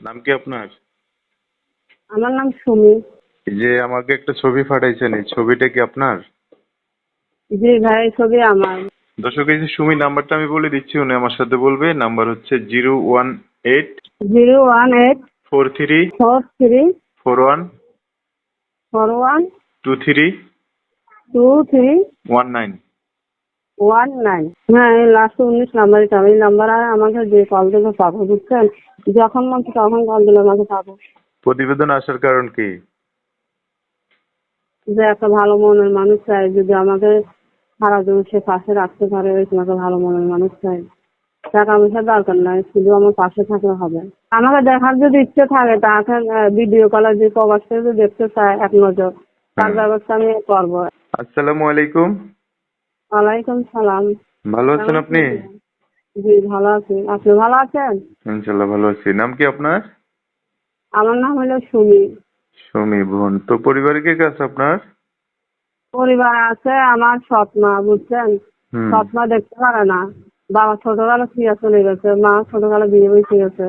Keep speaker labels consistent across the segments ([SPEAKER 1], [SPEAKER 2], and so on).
[SPEAKER 1] নাম কি আপনার?
[SPEAKER 2] আমার নাম সুমি।
[SPEAKER 1] এই যে আমাকে একটা ছবি পাঠাইছেন, এই ছবিটা কি আপনার?
[SPEAKER 2] জি ভাই, ছবি আমার।
[SPEAKER 1] দর্শক, এই যে সুমি নাম্বারটা আমি বলে দিচ্ছি, উনি আমার সাথে বলবে। নাম্বার হচ্ছে 018
[SPEAKER 2] 018
[SPEAKER 1] 43
[SPEAKER 2] 43
[SPEAKER 1] 41
[SPEAKER 2] 41
[SPEAKER 1] 23
[SPEAKER 2] 23
[SPEAKER 1] 19।
[SPEAKER 2] 19। হ্যাঁ, এই লাস্ট 19 নাম্বার, এটা এই নাম্বার আমাকে যে কল দিলে পাবো, বুঝছেন? যখন মন চায় তখন কল দিলে আমাকে পাবো।
[SPEAKER 1] প্রতিবেদন আসার কারণ কি?
[SPEAKER 2] যে একটা ভালো মনের মানুষ চাই, যদি আমাকে সারা জীবন সে পাশে রাখতে পারে, এরকম একটা ভালো মনের মানুষ চাই। টাকা পয়সার দরকার নাই, শুধু আমার পাশে থাকলে হবে। আমাকে দেখার যদি ইচ্ছে থাকে, তাকে ভিডিও কলে যে প্রবাসে যদি দেখতে চায় এক নজর, তার
[SPEAKER 1] হ্যাঁ।
[SPEAKER 2] ব্যবস্থা আমি করবো।
[SPEAKER 1] আসসালামু আলাইকুম।
[SPEAKER 2] ওয়ালাইকুম সালাম।
[SPEAKER 1] ভালো আছেন
[SPEAKER 2] কেমন
[SPEAKER 1] আপনি?
[SPEAKER 2] আছেন? জি ভালো আছি, আপনি ভালো আছেন?
[SPEAKER 1] ইনশাল্লাহ ভালো আছি। নাম কি আপনার?
[SPEAKER 2] আমার নাম হলো সুমি।
[SPEAKER 1] সুমি বোন। তো পরিবারে কে কে আছে আপনার?
[SPEAKER 2] পরিবার আছে, আমার সৎ মা, বুঝছেন?
[SPEAKER 1] হুম।
[SPEAKER 2] সৎ মা দেখতে পারে না। বাবা ছোটবেলা থেকে চলে গেছে, মা ছোটবেলা বিয়ে হয়ে গেছে।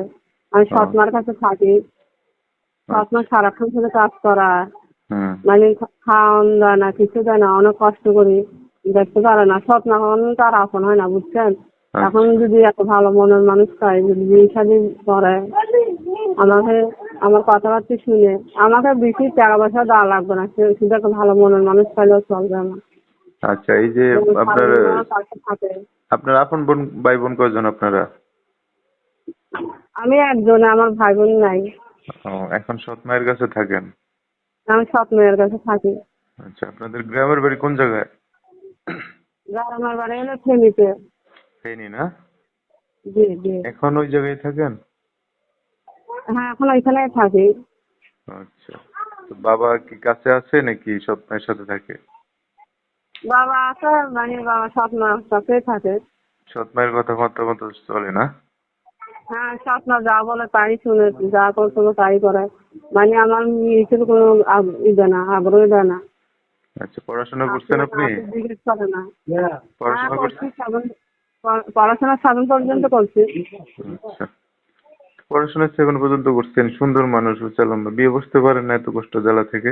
[SPEAKER 2] আমি
[SPEAKER 1] ও,
[SPEAKER 2] সৎ মার কাছে থাকি। সৎ মা
[SPEAKER 1] আচ্ছা।
[SPEAKER 2] সারাক্ষণ শুধু কাজ করায়,
[SPEAKER 1] হুম।
[SPEAKER 2] মানে খাওয়ান দেয় না, কিছু দেয় না, অনেক কষ্ট করি। দেখতে পারে না, সৎ মা কখনো তার আপন হয় না, বুঝছেন? এখন
[SPEAKER 1] আচ্ছা।
[SPEAKER 2] যদি এত ভালো মনের মানুষ পাই, যদি বিয়ে শাদী করে, আমাকে, আমার কথাবার্তা শুনে, আমাকে বেশি টাকা পয়সা দেওয়া লাগবে না, শুধু একটা ভালো মনের মানুষ পাইলেও চলবে আমার।
[SPEAKER 1] আচ্ছা, এই যে
[SPEAKER 2] যেন
[SPEAKER 1] আপনার
[SPEAKER 2] সারাজীবন আমার পাশে থাকে।
[SPEAKER 1] আপনার আপন বোন ভাই বোন কয়জন আপনারা?
[SPEAKER 2] আমি একজন, আমার ভাই বোন নাই।
[SPEAKER 1] ও, এখন সৎ মায়ের কাছে থাকেন।
[SPEAKER 2] আমি সৎ মেয়ের কাছে থাকি।
[SPEAKER 1] আচ্ছা, আপনাদের গ্রামের বাড়ি কোন জায়গায়?
[SPEAKER 2] যার আমার বাড়ি হলো ফেনীতে।
[SPEAKER 1] ফেনী না?
[SPEAKER 2] জি জি।
[SPEAKER 1] এখন ওই জায়গায় থাকেন?
[SPEAKER 2] হ্যাঁ, এখন ওইখানে থাকি।
[SPEAKER 1] আচ্ছা। তো বাবা কি কাছে আছে নাকি সৎ মায়ের সাথে থাকে?
[SPEAKER 2] বাবা আছে, মানে বাবা সৎ মার কাছেই থাকে।
[SPEAKER 1] সৎ মায়ের কথা মতো চলে না?
[SPEAKER 2] হ্যাঁ, সৎ মা যা বলে তাই শুনে, যা করতে হবে তাই করে। মানে আমার মেয়ের কোনো দেয় না, আগ্রহ দেয় না।
[SPEAKER 1] আচ্ছা, পড়াশোনা করছেন
[SPEAKER 2] আসলে
[SPEAKER 1] আপনি?
[SPEAKER 2] জিজ্ঞেস করে না। হ্যাঁ,
[SPEAKER 1] পড়াশোনা
[SPEAKER 2] করছি
[SPEAKER 1] করছেন?
[SPEAKER 2] 7, পড়াশোনা 7 পর্যন্ত করছি।
[SPEAKER 1] আচ্ছা, পড়াশোনা এখন পর্যন্ত করছেন। সুন্দর মানুষ, লম্বা। বিয়ে বসতে পারেন না এত কষ্ট জ্বালা থেকে?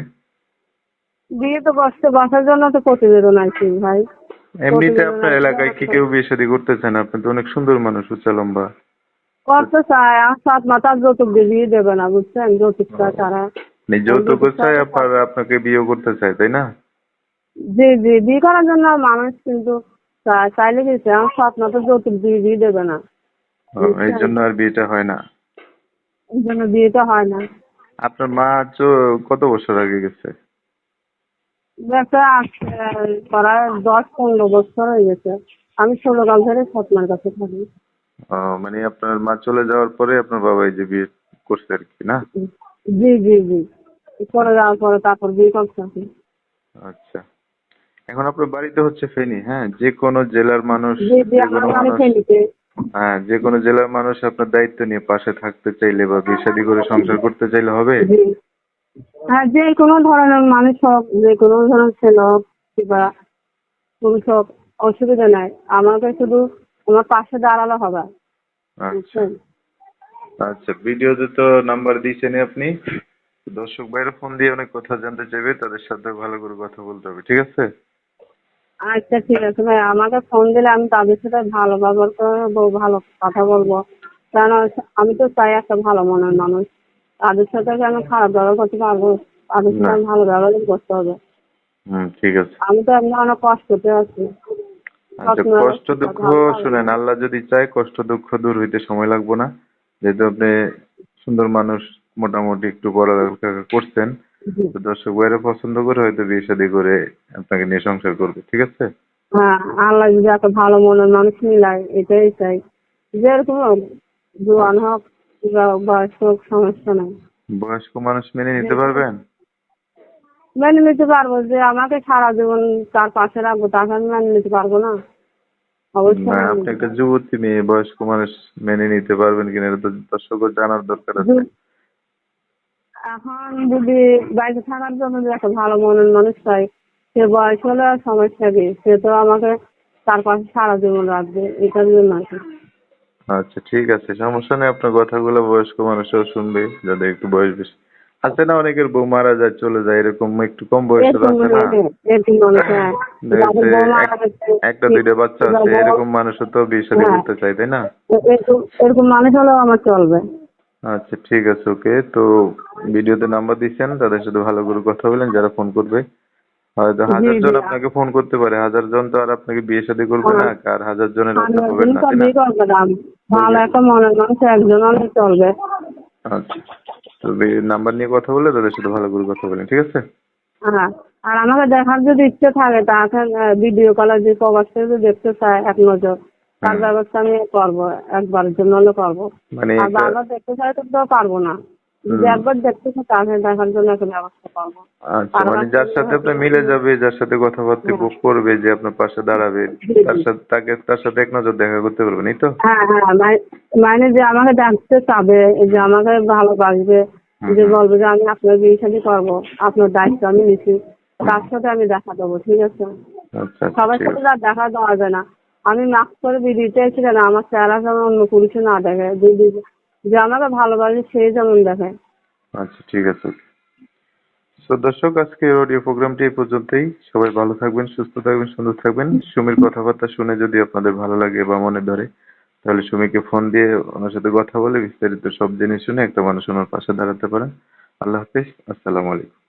[SPEAKER 2] বিয়ে তো বসতে বসার জন্য তো প্রতিবেদন আইছি ভাই।
[SPEAKER 1] এমনিতে
[SPEAKER 2] প্রতিবেদন
[SPEAKER 1] আপনার
[SPEAKER 2] আসছে
[SPEAKER 1] এলাকায়
[SPEAKER 2] আমার
[SPEAKER 1] কি
[SPEAKER 2] তো
[SPEAKER 1] কেউ বিয়ে শাদী করতে চান? আপনি তো অনেক সুন্দর মানুষ, লম্বা। তো
[SPEAKER 2] করতে চায়, আমার সৎ মাতা যৌতুক দিয়ে বিয়ে দেবে না, বুঝছেন? যৌতুকটা তারা,
[SPEAKER 1] যৌতুক
[SPEAKER 2] যৌতুকটা
[SPEAKER 1] চায়,
[SPEAKER 2] তো
[SPEAKER 1] আপনাকে বিয়ে করতে চায়, তাই না?
[SPEAKER 2] জি জি, বিয়ে করার জন্য মানুষ কিন্তু চাইলে কিছু, আমার সৎ মাতা যৌতুক দিয়ে বিয়ে দেবে না,
[SPEAKER 1] এই
[SPEAKER 2] বুঝছেন?
[SPEAKER 1] জন্য আর বিয়েটা হয় না।
[SPEAKER 2] এই জন্য বিয়েটা হয় না।
[SPEAKER 1] আপনার মা কত বছর আগে গেছে?
[SPEAKER 2] ব্যবসা প্রায় 10-15 বছর হয়ে গেছে। আমি 16 কাল ধরে সৎ মার কাছে থাকি।
[SPEAKER 1] মানে আপনার মা চলে যাওয়ার পরে আপনার বাবা এই যে বিয়ে করছে আর কি, না?
[SPEAKER 2] জি জি জি, পরে যাওয়ার পরে তারপর বিয়ে করতে থাকি।
[SPEAKER 1] আচ্ছা। এখন আপনার বাড়িতে হচ্ছে ফেনী, হ্যাঁ? যে কোনো জেলার মানুষ,
[SPEAKER 2] জি জি,
[SPEAKER 1] যে
[SPEAKER 2] আমার
[SPEAKER 1] কোনো
[SPEAKER 2] বাড়ি
[SPEAKER 1] মানুষ,
[SPEAKER 2] ফেনীতে।
[SPEAKER 1] হ্যাঁ, যে কোনো জেলার মানুষ আপনার দায়িত্ব নিয়ে পাশে থাকতে চাইলে বা বিয়ে শাদী করে সংসার করতে চাইলে হবে।
[SPEAKER 2] জি, হ্যাঁ, যে কোনো ধরনের মানুষ হোক, যে কোনো ধরনের ছেলে হোক কিংবা পুরুষ হোক, অসুবিধা নাই। আমাকে শুধু আমার পাশে দাঁড়ালে হবে,
[SPEAKER 1] আচ্ছা।
[SPEAKER 2] বুঝছেন?
[SPEAKER 1] আচ্ছা, ভিডিওতে তো নাম্বার দিয়েছেন আপনি। দর্শক ভাইরা ফোন দিয়ে অনেক কথা জানতে চাইবে, তাদের সাথে ভালো করে কথা বলতে হবে, ঠিক আছে?
[SPEAKER 2] আচ্ছা ঠিক আছে ভাই, আমাকে ফোন দিলে আমি তাদের সাথে ভালো ব্যবহার করবো, ভালো কথা বলবো। কেন, আমি তো চাই একটা ভালো মনের মানুষ। তাদের সাথে কেন খারাপ ব্যবহার করতে পারবো? তাদের সাথে
[SPEAKER 1] না।
[SPEAKER 2] আমি ভালো ব্যবহারই করতে হবে।
[SPEAKER 1] হুম, ঠিক আছে।
[SPEAKER 2] আমি তো এমনি অনেক কষ্টতে আছি।
[SPEAKER 1] আচ্ছা,
[SPEAKER 2] সবসময়
[SPEAKER 1] কষ্ট দুঃখ
[SPEAKER 2] ভালো পাবো না।
[SPEAKER 1] শুনেন, আল্লাহ যদি চায় কষ্ট দুঃখ দূর হইতে সময় লাগবে না। যেহেতু আপনি সুন্দর মানুষ, মোটামুটি একটু পড়ালেখা করছেন,
[SPEAKER 2] জি।
[SPEAKER 1] তো দর্শক ভাইরা পছন্দ করে হয়তো বিয়ে শাদী করে আপনাকে নিয়ে সংসার করবে, ঠিক আছে?
[SPEAKER 2] হ্যাঁ, আল্লাহ যদি একটা ভালো মনের মানুষ মিলায়, এটাই চাই। যেরকম হোক, জোয়ান
[SPEAKER 1] আচ্ছা,
[SPEAKER 2] হোক কিংবা বয়স্ক হোক, সমস্যা নাই।
[SPEAKER 1] বয়স্ক মানুষ মেনে নিতে
[SPEAKER 2] যেরকম
[SPEAKER 1] পারবেন?
[SPEAKER 2] মেনে নিতে পারবো, যে আমাকে সারা জীবন তার পাশে রাখবো, তাকে আমি মেনে নিতে পারবো না? অবশ্যই
[SPEAKER 1] না,
[SPEAKER 2] মেনে
[SPEAKER 1] আপনি
[SPEAKER 2] নিতে
[SPEAKER 1] একটা
[SPEAKER 2] পারবো।
[SPEAKER 1] যুবতী মেয়ে, বয়স্ক মানুষ মেনে নিতে পারবেন কিনা এটা তো দর্শকের জানার দরকার আছে।
[SPEAKER 2] যু- এখন যদি বাইরে থাকার জন্য যে একটা ভালো মনের মানুষ চাই, সে বয়স হলে আর সমস্যা কি? সে তো আমাকে তার পাশে সারা জীবন রাখবে, এটার জন্য আর কি।
[SPEAKER 1] আচ্ছা ঠিক আছে, সমস্যা নেই। আপনার কথাগুলো বয়স্ক মানুষও শুনবে, যাদের একটু বয়স বেশি। আছে না অনেকের বউ মারা যায় চলে যায়, এরকম একটু কম বয়সের
[SPEAKER 2] এরকম
[SPEAKER 1] আছে না,
[SPEAKER 2] এরকম মানুষ, হ্যাঁ,
[SPEAKER 1] দেখা
[SPEAKER 2] যাদের
[SPEAKER 1] যাচ্ছে
[SPEAKER 2] বউ মারা গেছে,
[SPEAKER 1] একটা দুইটা বাচ্চা আছে, এরকম মানুষও তো বিয়ে শাদী
[SPEAKER 2] হ্যাঁ,
[SPEAKER 1] করতে চায়, তাই না?
[SPEAKER 2] এরকম এরকম মানুষ হলেও আমার চলবে।
[SPEAKER 1] আচ্ছা ঠিক আছে, ওকে। তো ভিডিওতে নাম্বার দিচ্ছেন, তাদের সাথে ভালো করে কথা বলেন যারা ফোন করবে। হয়তো
[SPEAKER 2] জি
[SPEAKER 1] 1000
[SPEAKER 2] জি,
[SPEAKER 1] জন আপনাকে ফোন করতে পারে, 1000 জন তো আর আপনাকে বিয়ে শাদী করবে
[SPEAKER 2] হ্যাঁ,
[SPEAKER 1] না, আর 1000 জনের
[SPEAKER 2] আমি
[SPEAKER 1] রাজা হবেন
[SPEAKER 2] একদিন
[SPEAKER 1] না, তাই না?
[SPEAKER 2] করলেই করবে না। ভালো
[SPEAKER 1] ওকে।
[SPEAKER 2] একটা মনের মানুষ একজন হলে চলবে।
[SPEAKER 1] আচ্ছা, তো নাম্বার নিয়ে কথা বলে তাদের সাথে ভালো করে কথা বলেন, ঠিক আছে?
[SPEAKER 2] হ্যাঁ, আর আমাকে দেখার যদি ইচ্ছে থাকে তাকে ভিডিও কলে যে প্রবাসে যদি দেখতে চায় এক নজর, তার
[SPEAKER 1] হুম।
[SPEAKER 2] ব্যবস্থা আমি করবো, একবারের জন্য হলে করবো।
[SPEAKER 1] মানে
[SPEAKER 2] আর
[SPEAKER 1] একটা
[SPEAKER 2] বারবার দেখতে চাই তো পারবো না। যদি
[SPEAKER 1] হুম,
[SPEAKER 2] একবার দেখতে চাই তাকে দেখার জন্য একটা ব্যবস্থা করবো।
[SPEAKER 1] আচ্ছা,
[SPEAKER 2] কারো
[SPEAKER 1] মানে
[SPEAKER 2] কাছে
[SPEAKER 1] যার
[SPEAKER 2] যদি
[SPEAKER 1] সাথে
[SPEAKER 2] হয়তো
[SPEAKER 1] আপনার মিলে যাবে, যার সাথে কথাবার্তা
[SPEAKER 2] হ্যাঁ,
[SPEAKER 1] করবে, যে আপনার পাশে দাঁড়াবে,
[SPEAKER 2] জি জি,
[SPEAKER 1] তার সাথে এক নজর দেখা করতে পারবেন, এই তো?
[SPEAKER 2] হ্যাঁ হ্যাঁ, মানে যে আমাকে দেখতে চাবে, এই যে
[SPEAKER 1] হুম
[SPEAKER 2] আমাকে ভালোবাসবে,
[SPEAKER 1] হুম
[SPEAKER 2] যে
[SPEAKER 1] হুম।
[SPEAKER 2] বলবে যে আমি আপনার বিয়ে শাদী করবো, আপনার দায়িত্ব আমি নিচ্ছি,
[SPEAKER 1] হুম।
[SPEAKER 2] তার সাথে আমি দেখা দেবো, ঠিক আছে?
[SPEAKER 1] আচ্ছা আচ্ছা
[SPEAKER 2] সবার
[SPEAKER 1] ঠিক
[SPEAKER 2] সাথে
[SPEAKER 1] আছে।
[SPEAKER 2] তার দেখা দেওয়া যায় না। আমি মাস্ক করে বেরিয়ে চাইছিল না, আমার চেহারা যেন অন্য পুরুষে না দেখে, যে আমাকে ভালোবাসে সেই যেমন দেখে।
[SPEAKER 1] আচ্ছা ঠিক আছে। তো দর্শক, আজকে অডিও প্রোগ্রামটি এই পর্যন্তই। সবাই ভালো থাকবেন, সুস্থ থাকবেন, সুন্দর থাকবেন। সুমির কথাবার্তা শুনে যদি আপনাদের ভালো লাগে বা মনে ধরে, তাহলে সুমিকে ফোন দিয়ে ওনার সাথে কথা বলে বিস্তারিত সব জিনিস শুনে একটা মানুষ ওনার পাশে দাঁড়াতে পারেন। আল্লাহ হাফিজ, আসসালামু আলাইকুম।